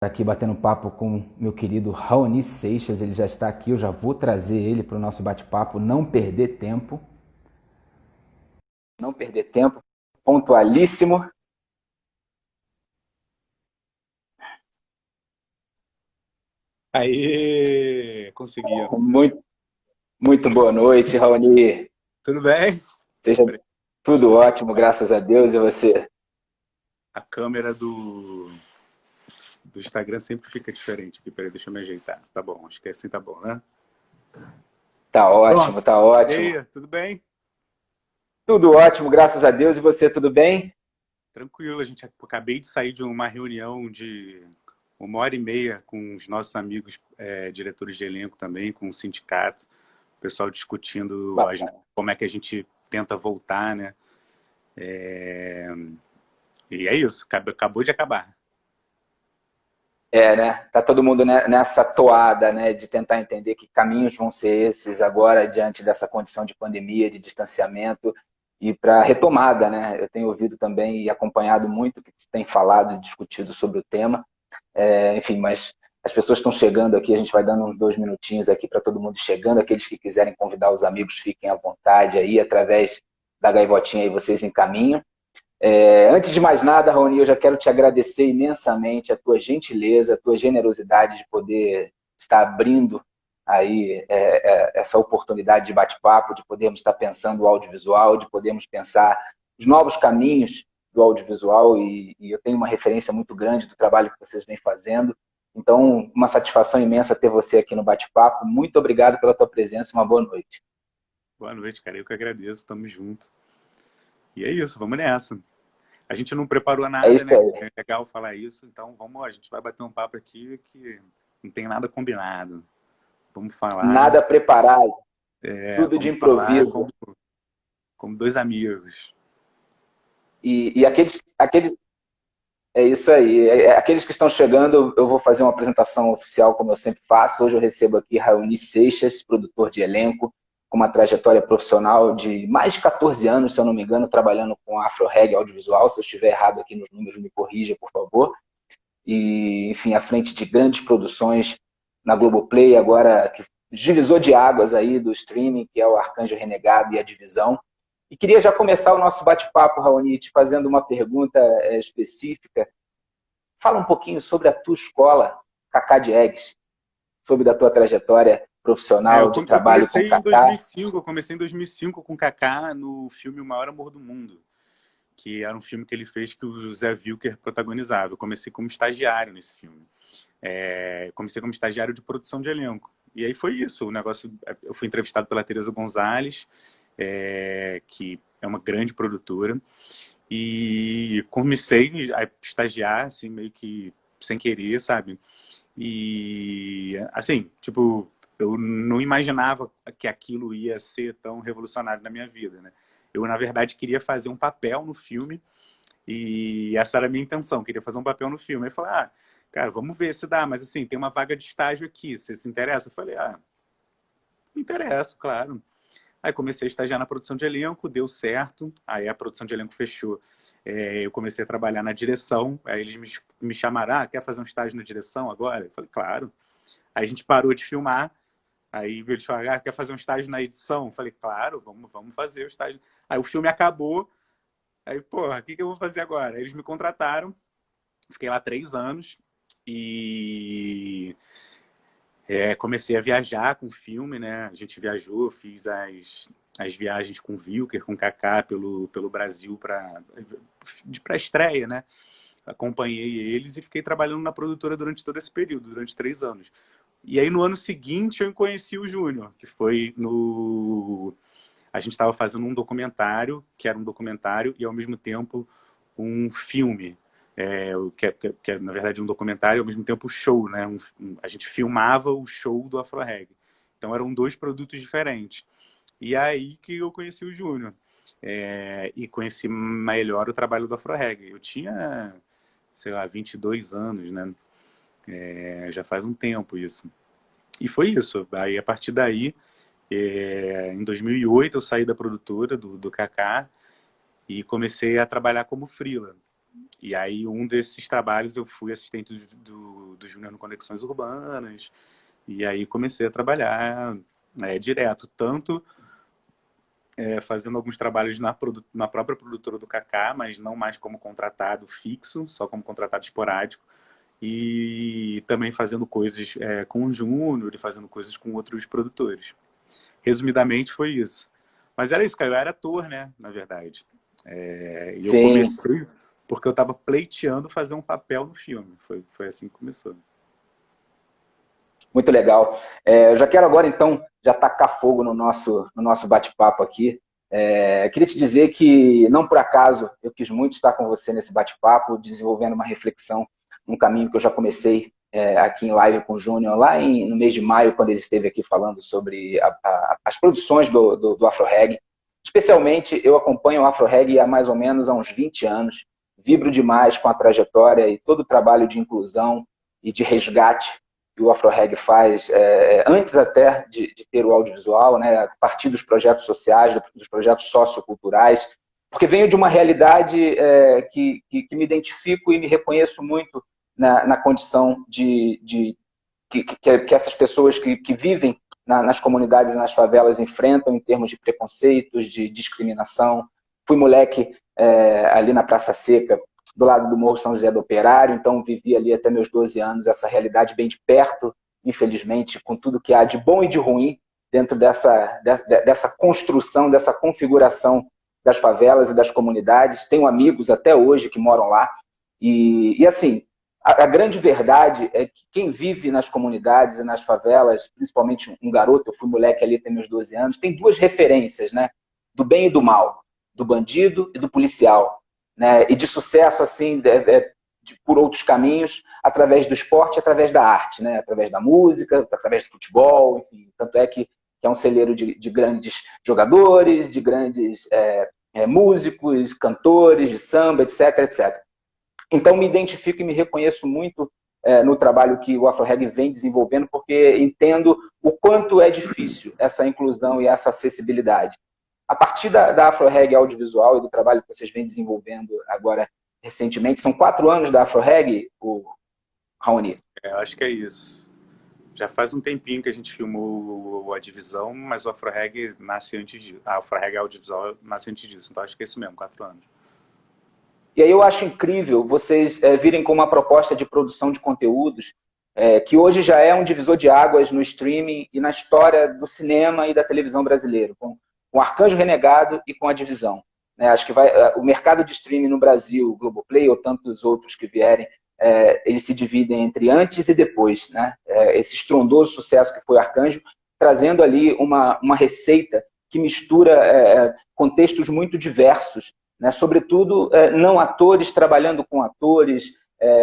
Aqui batendo papo com meu querido Raoni Seixas, ele já está aqui, eu já vou trazer ele para o nosso bate-papo, não perder tempo, pontualíssimo. Aê, conseguimos. Muito, muito boa noite, Raoni. Tudo bem? Seja Peraí, tudo ótimo, graças a Deus, e você? a câmera do Instagram sempre fica diferente aqui. Peraí, deixa eu me ajeitar. Tá bom, acho que assim tá bom, né? Tá Pronto. ótimo, tá E ótimo. aí, tudo bem? Tudo ótimo, graças a Deus, e você, tudo bem? Tranquilo, a gente acabei de sair de uma reunião de 1h30 com os nossos amigos diretores de elenco também, com o sindicato, o pessoal discutindo Bacana. como é que a gente tenta voltar, né? É, E é isso, acabou de acabar. É, né? Tá todo mundo nessa toada, né, de tentar entender que caminhos vão ser esses agora diante dessa condição de pandemia, de distanciamento e para retomada, né? Eu tenho ouvido também e acompanhado muito que se tem falado e discutido sobre o tema. Enfim, mas as pessoas estão chegando aqui, a gente vai dando uns 2 minutinhos aqui para todo mundo chegando. Aqueles que quiserem convidar os amigos, fiquem à vontade aí, através da gaivotinha aí vocês encaminham. Antes de mais nada, Raoni, eu já quero te agradecer imensamente a tua gentileza, a tua generosidade de poder estar abrindo aí essa oportunidade de bate-papo, de podermos estar pensando o audiovisual, de podermos pensar os novos caminhos do audiovisual e eu tenho uma referência muito grande do trabalho que vocês vêm fazendo. Então, uma satisfação imensa ter você aqui no bate-papo. Muito obrigado pela tua presença, uma boa noite. Boa noite, cara. Eu que agradeço, tamo junto. E é isso, vamos nessa. A gente não preparou É nada, isso né? aí. É legal falar isso, então vamos, a gente vai bater um papo aqui que não tem nada combinado. Vamos falar, Nada preparado, tudo de vamos falar improviso. como dois amigos. E aqueles, é isso aí. Aqueles que estão chegando, eu vou fazer uma apresentação oficial, como eu sempre faço. Hoje eu recebo aqui Raoni Seixas, produtor de elenco, com uma trajetória profissional de mais de 14 anos, se eu não me engano, trabalhando com Afro-Reg audiovisual. Se eu estiver errado aqui nos números, me corrija, por favor. E, enfim, à frente de grandes produções na Globoplay, agora que divisor de águas aí do streaming, que é o Arcanjo Renegado e a Divisão. E queria já começar o nosso bate-papo, Raoni, te fazendo uma pergunta específica. Fala um pouquinho sobre a tua escola, Cacá de Eggs, sobre a tua trajetória profissional de Eu trabalho com comecei em Cacá. 2005, eu comecei em 2005 com o Kaká no filme O Maior Amor do Mundo, que era um filme que ele fez que o Zé Wilker protagonizava. Eu comecei como estagiário nesse filme. Comecei como estagiário de produção de elenco. E aí foi isso, o negócio. Eu fui entrevistado pela Teresa Gonzalez, que é uma grande produtora, e comecei a estagiar, assim, meio que sem querer, sabe? E, assim, tipo, eu não imaginava que aquilo ia ser tão revolucionário na minha vida, né? Eu, na verdade, queria fazer um papel no filme e essa era a minha intenção, queria fazer um papel no filme. Aí eu falei, cara, vamos ver se dá, mas assim, tem uma vaga de estágio aqui, você se interessa? Eu falei, me interesso, claro. Aí comecei a estagiar na produção de elenco, deu certo, aí a produção de elenco fechou. Eu comecei a trabalhar na direção, aí eles me chamaram, quer fazer um estágio na direção agora? Eu falei, claro. Aí a gente parou de filmar, aí eles falaram, quer fazer um estágio na edição? Eu falei, claro, vamos fazer o estágio. Aí o filme acabou, aí, porra, o que eu vou fazer agora? Aí eles me contrataram, fiquei lá 3 anos e comecei a viajar com o filme, né? A gente viajou, fiz as viagens com o Wilker, com o Kaká pelo Brasil para estreia, né? Acompanhei eles e fiquei trabalhando na produtora durante todo esse período, durante 3 anos. E aí no ano seguinte eu conheci o Júnior, que foi no. A gente estava fazendo um documentário, que era um documentário e ao mesmo tempo um filme, que é, na verdade um documentário e ao mesmo tempo um show, né? A gente filmava o show do Afro Reggae. Então eram dois produtos diferentes. E é aí que eu conheci o Júnior. E conheci melhor o trabalho do Afro Reggae. Eu tinha, sei lá, 22 anos, né? Já faz um tempo isso. E foi isso. Aí, a partir daí, em 2008, eu saí da produtora do Kaká e comecei a trabalhar como freela. E aí, um desses trabalhos, eu fui assistente do Júnior no Conexões Urbanas, e aí comecei a trabalhar direto, tanto fazendo alguns trabalhos na própria produtora do Kaká, mas não mais como contratado fixo, só como contratado esporádico, e também fazendo coisas com o Júnior e fazendo coisas com outros produtores. Resumidamente, foi isso. Mas era isso, cara, eu era ator, né, na verdade. E eu Sim, comecei porque eu estava pleiteando fazer um papel no filme. Foi assim que começou. muito legal. Eu já quero agora, então, já tacar fogo no nosso bate-papo aqui. Queria te dizer que, não por acaso, eu quis muito estar com você nesse bate-papo, desenvolvendo uma reflexão, um caminho que eu já comecei aqui em live com o Júnior, lá no mês de maio, quando ele esteve aqui falando sobre as produções do Afro Reggae. Especialmente, eu acompanho o Afro Reggae há mais ou menos há uns 20 anos, vibro demais com a trajetória e todo o trabalho de inclusão e de resgate que o Afro Reggae faz, antes até de ter o audiovisual, né, a partir dos projetos sociais, dos projetos socioculturais, porque venho de uma realidade que me identifico e me reconheço muito na condição que essas pessoas que vivem nas comunidades e nas favelas enfrentam em termos de preconceitos, de discriminação. Fui moleque ali na Praça Seca, do lado do Morro São José do Operário, então vivi ali até meus 12 anos essa realidade bem de perto, infelizmente, com tudo que há de bom e de ruim dentro dessa construção, dessa configuração das favelas e das comunidades. Tenho amigos até hoje que moram lá. E assim, a grande verdade é que quem vive nas comunidades e nas favelas, principalmente um garoto, eu fui moleque ali até meus 12 anos, tem duas referências, né? Do bem e do mal, do bandido e do policial, né? E de sucesso, assim, por outros caminhos, através do esporte, através da arte, né? Através da música, através do futebol, enfim. Tanto é que é um celeiro de grandes jogadores, de grandes músicos, cantores de samba, etc, etc. Então, me identifico e me reconheço muito no trabalho que o Afro Reggae vem desenvolvendo, porque entendo o quanto é difícil essa inclusão e essa acessibilidade. A partir da Afro Reggae audiovisual e do trabalho que vocês vêm desenvolvendo agora recentemente, são 4 anos da Afro Reggae, o Raoni? Eu acho que é isso. Já faz um tempinho que a gente filmou a divisão, mas o Afro Reggae nasce antes disso. A Afro Reggae audiovisual nasce antes disso. Então acho que é isso mesmo, 4 anos. E aí eu acho incrível vocês virem com uma proposta de produção de conteúdos que hoje já é um divisor de águas no streaming e na história do cinema e da televisão brasileiro, com Arcanjo Renegado e com A Divisão. Né? Acho que o mercado de streaming no Brasil, o Globoplay ou tantos outros que vierem, eles se dividem entre antes e depois. Né? Esse estrondoso sucesso que foi Arcanjo, trazendo ali uma receita que mistura contextos muito diversos, né? Sobretudo não atores trabalhando com atores,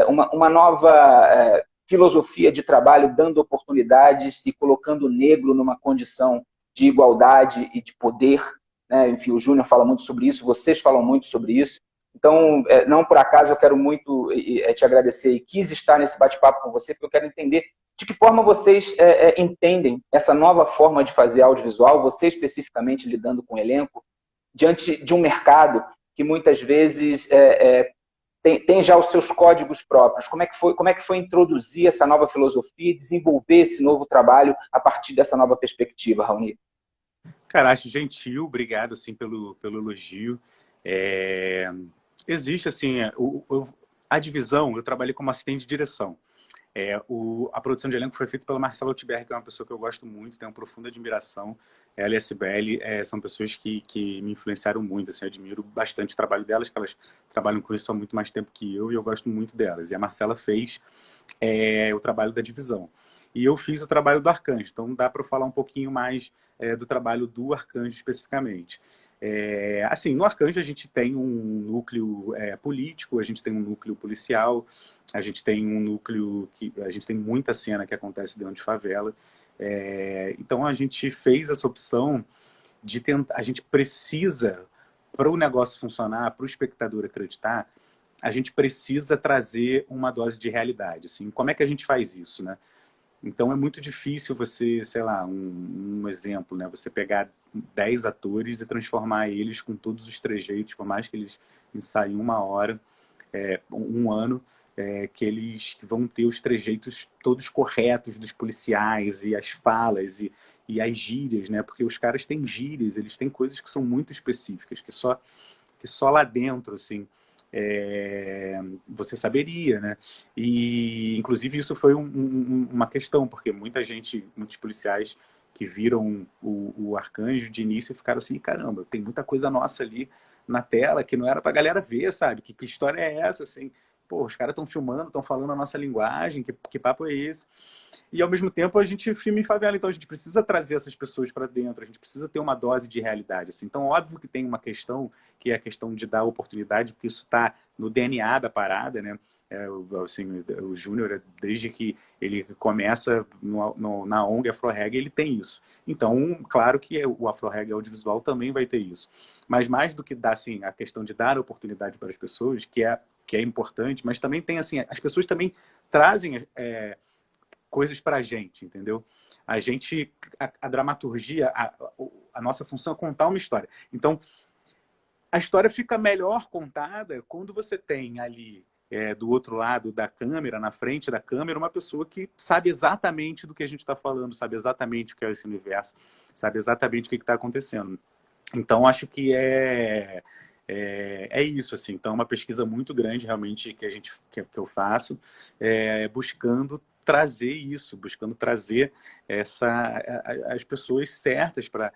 uma nova filosofia de trabalho dando oportunidades e colocando o negro numa condição de igualdade e de poder. Né? Enfim, o Júnior fala muito sobre isso, vocês falam muito sobre isso. Então, não por acaso eu quero muito te agradecer e quis estar nesse bate-papo com você, porque eu quero entender de que forma vocês entendem essa nova forma de fazer audiovisual, você especificamente lidando com o elenco, diante de um mercado que muitas vezes tem já os seus códigos próprios. Como é que foi introduzir essa nova filosofia e desenvolver esse novo trabalho a partir dessa nova perspectiva, Raoni? Cara, acho gentil, obrigado assim, pelo elogio. É, existe assim, a divisão, eu trabalhei como assistente de direção. A produção de elenco foi feita pela Marcela Outberg, que é uma pessoa que eu gosto muito, tenho uma profunda admiração. Ela e a Cibele são pessoas que me influenciaram muito, assim, eu admiro bastante o trabalho delas, que elas trabalham com isso há muito mais tempo que eu, e eu gosto muito delas. E a Marcela fez o trabalho da divisão. E eu fiz o trabalho do Arcanjo, então dá para eu falar um pouquinho mais do trabalho do Arcanjo especificamente. Assim, no Arcanjo a gente tem um núcleo político, a gente tem um núcleo policial, a gente tem um núcleo a gente tem muita cena que acontece dentro de favela. Então a gente fez essa opção de tentar, a gente precisa, para o negócio funcionar, para o espectador acreditar, a gente precisa trazer uma dose de realidade. Assim, como é que a gente faz isso, né? Então é muito difícil você, sei lá, um exemplo, né? Você pegar 10 atores e transformar eles com todos os trejeitos, por mais que eles ensaiem 1 hora, um ano, que eles vão ter os trejeitos todos corretos dos policiais e as falas e as gírias, né? Porque os caras têm gírias, eles têm coisas que são muito específicas, que só lá dentro, assim, você saberia, né? E, inclusive, isso foi uma questão, porque muitos policiais que viram o Arcanjo de início ficaram assim, caramba, tem muita coisa nossa ali na tela que não era pra galera ver, sabe? Que história é essa, assim? Pô, os caras estão filmando, estão falando a nossa linguagem, que papo é esse? E, ao mesmo tempo, a gente filma em favela, então a gente precisa trazer essas pessoas para dentro, a gente precisa ter uma dose de realidade, assim. Então, óbvio que tem uma questão, que é a questão de dar oportunidade, porque isso está no DNA da parada, né? Assim, o Júnior, desde que ele começa na ONG Afro-Reggae, ele tem isso. Então, claro que o Afro-Reggae audiovisual também vai ter isso. Mas mais do que dar, assim, a questão de dar oportunidade para as pessoas, que é importante, mas também tem, assim, as pessoas também trazem coisas para a gente, entendeu? A dramaturgia, a nossa função é contar uma história. Então, a história fica melhor contada quando você tem ali do outro lado da câmera, na frente da câmera, uma pessoa que sabe exatamente do que a gente está falando, sabe exatamente o que é esse universo, sabe exatamente o que está acontecendo. Então, acho que é isso, assim. Então, é uma pesquisa muito grande, realmente, que eu faço, buscando trazer isso, buscando trazer as pessoas certas para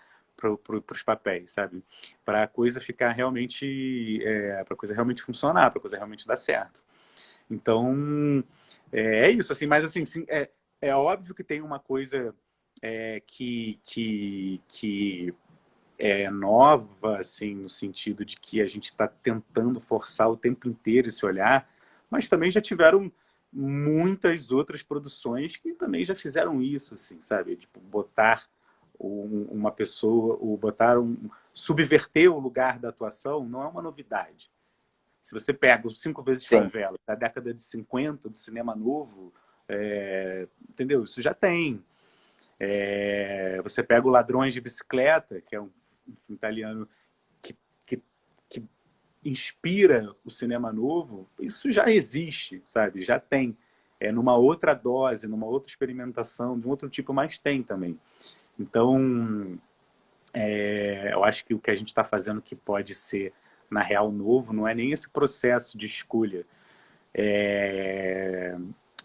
os papéis, sabe? Para a coisa ficar realmente, para a coisa realmente funcionar, para a coisa realmente dar certo. Então, isso, assim. Mas, assim, sim, é óbvio que tem uma coisa que é nova, assim, no sentido de que a gente está tentando forçar o tempo inteiro esse olhar, mas também já tiveram muitas outras produções que também já fizeram isso, assim, sabe? Tipo, botar uma pessoa, subverter o lugar da atuação não é uma novidade. Se você pega os 5 vezes Sim. Favela, da década de 50, do cinema novo, entendeu? Isso já tem. Você pega o Ladrões de Bicicleta, que é um filme italiano que, que, que inspira o cinema novo, isso já existe, sabe? Já tem. Numa outra dose, numa outra experimentação, de um outro tipo, mas tem também. Então, eu acho que o que a gente está fazendo que pode ser, na real, novo, não é nem esse processo de escolha,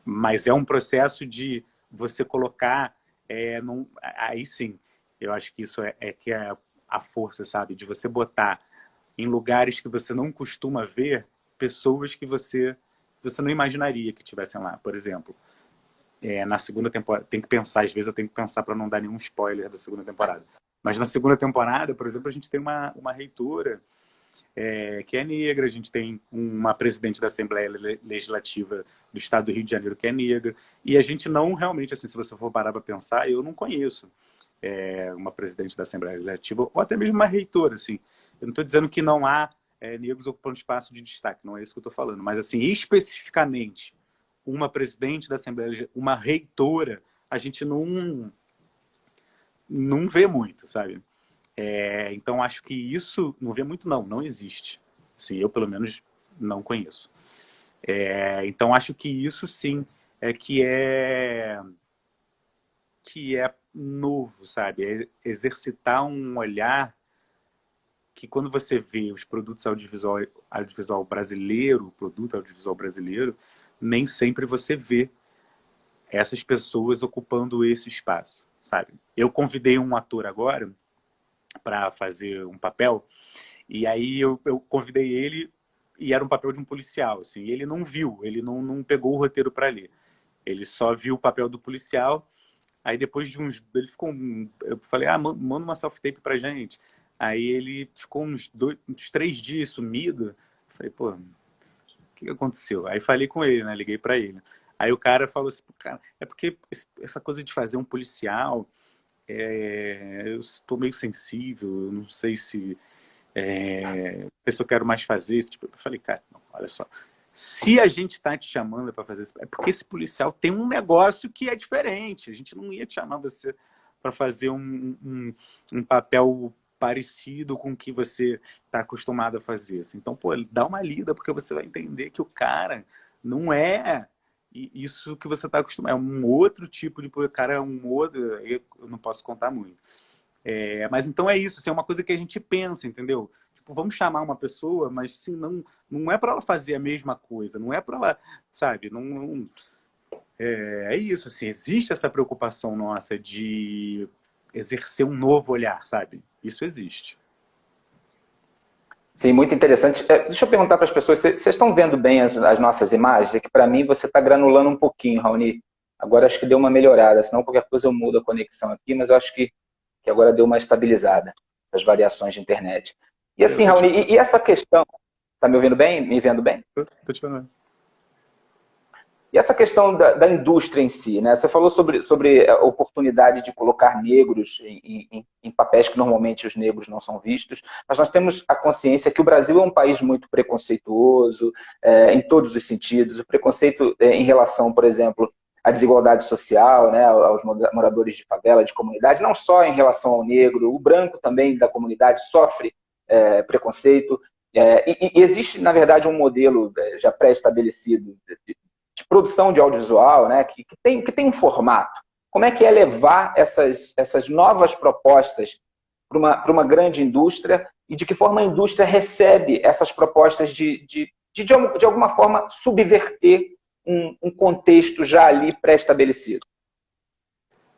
mas é um processo de você colocar, aí sim, eu acho que isso que é a força, sabe? De você botar em lugares que você não costuma ver pessoas que você não imaginaria que estivessem lá, por exemplo. Na segunda temporada, tem que pensar, às vezes eu tenho que pensar para não dar nenhum spoiler da segunda temporada. Mas na segunda temporada, por exemplo, a gente tem uma reitora que é negra, a gente tem uma presidente da Assembleia Legislativa do Estado do Rio de Janeiro que é negra, e a gente não realmente, assim, se você for parar para pensar, eu não conheço uma presidente da Assembleia Legislativa, ou até mesmo uma reitora, assim. Eu não estou dizendo que não há negros ocupando espaço de destaque, não é isso que eu estou falando, mas, assim, especificamente, uma presidente da Assembleia, uma reitora, a gente não vê muito, sabe? Então, acho que isso, não vê muito não existe. Assim, eu, pelo menos, não conheço. Então, acho que isso, sim, que é novo, sabe? É exercitar um olhar que, quando você vê os produtos audiovisual brasileiro, produto audiovisual brasileiro, nem sempre você vê essas pessoas ocupando esse espaço, sabe? Eu convidei um ator agora para fazer um papel, e aí eu convidei ele, e era um papel de um policial, assim, e ele não viu, ele não pegou o roteiro para ler. Ele só viu o papel do policial, aí depois de ele ficou, eu falei, manda uma self-tape pra gente. Aí ele ficou uns 3 dias sumido, eu falei, pô, o que aconteceu? Aí falei com ele, né, liguei para ele. Aí o cara falou assim, cara, é porque essa coisa de fazer um policial, eu estou meio sensível, eu não sei se eu quero mais fazer esse tipo. Eu falei, cara, não, olha só, se a gente está te chamando para fazer isso, é porque esse policial tem um negócio que é diferente. A gente não ia te chamar você para fazer um papel parecido com o que você está acostumado a fazer. Assim. Então, pô, dá uma lida, porque você vai entender que o cara não é isso que você está acostumado. É um outro tipo de... O cara é um outro... Eu não posso contar muito. Mas então é isso, assim, é uma coisa que a gente pensa, entendeu? Tipo, vamos chamar uma pessoa, mas assim, não é para ela fazer a mesma coisa, não é para ela, sabe? É isso, assim, existe essa preocupação nossa de exercer um novo olhar, sabe? Isso existe. Sim, muito interessante. Deixa eu perguntar para as pessoas, vocês estão vendo bem as nossas imagens? É que para mim você está granulando um pouquinho, Raoni. Agora acho que deu uma melhorada, senão qualquer coisa eu mudo a conexão aqui, mas eu acho que agora deu uma estabilizada das variações de internet. E Eu assim, tô te, Raoni, e essa questão, tá me ouvindo bem? Me vendo bem? tô te falando. E essa questão da indústria em si, né? Você falou sobre a oportunidade de colocar negros em papéis que normalmente os negros não são vistos, mas nós temos a consciência que o Brasil é um país muito preconceituoso, em todos os sentidos. O preconceito em relação, por exemplo, à desigualdade social, né? Aos moradores de favela, de comunidade, não só em relação ao negro, o branco também da comunidade sofre preconceito. E existe, na verdade, um modelo já pré-estabelecido de produção de audiovisual, né, que tem um formato. Como é que é levar essas novas propostas para uma grande indústria e de que forma a indústria recebe essas propostas de alguma forma, subverter um contexto já ali pré-estabelecido?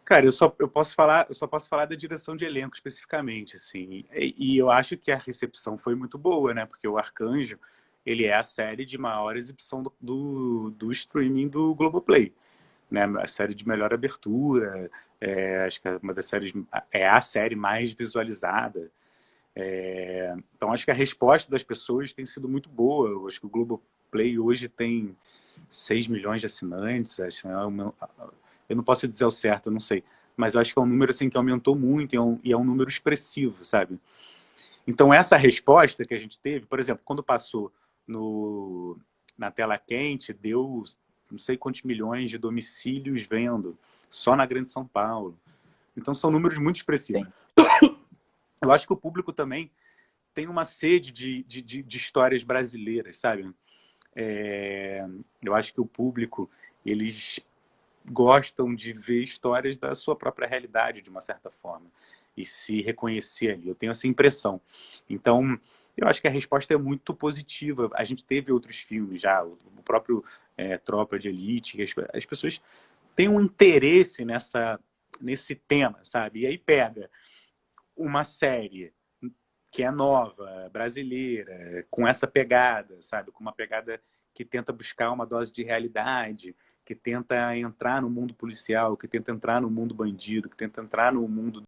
Cara, eu só posso falar da direção de elenco especificamente, assim. E eu acho que a recepção foi muito boa, né? Porque o Arcanjo, ele é a série de maior exibição do streaming do Globoplay, né? A série de melhor abertura, acho que é uma das séries, é a série mais visualizada. Então acho que a resposta das pessoas tem sido muito boa. Eu acho que o Globoplay hoje tem 6 milhões de assinantes, acho, né? Eu não posso dizer o certo, eu não sei. Mas eu acho que é um número assim, que aumentou muito e é um número expressivo, sabe? Então essa resposta que a gente teve, por exemplo, quando passou na tela quente, deu não sei quantos milhões de domicílios vendo, só na Grande São Paulo. Então são números muito expressivos. Sim. Eu acho que o público também tem uma sede de histórias brasileiras, sabe? Eu acho que o público, eles gostam de ver histórias da sua própria realidade, de uma certa forma, e se reconhecer ali. Eu tenho essa impressão. Então, eu acho que a resposta é muito positiva. A gente teve outros filmes já, o próprio Tropa de Elite, as pessoas têm um interesse nesse tema, sabe? E aí pega uma série que é nova, brasileira, com essa pegada, sabe? Com uma pegada que tenta buscar uma dose de realidade, que tenta entrar no mundo policial, que tenta entrar no mundo bandido, que tenta entrar no mundo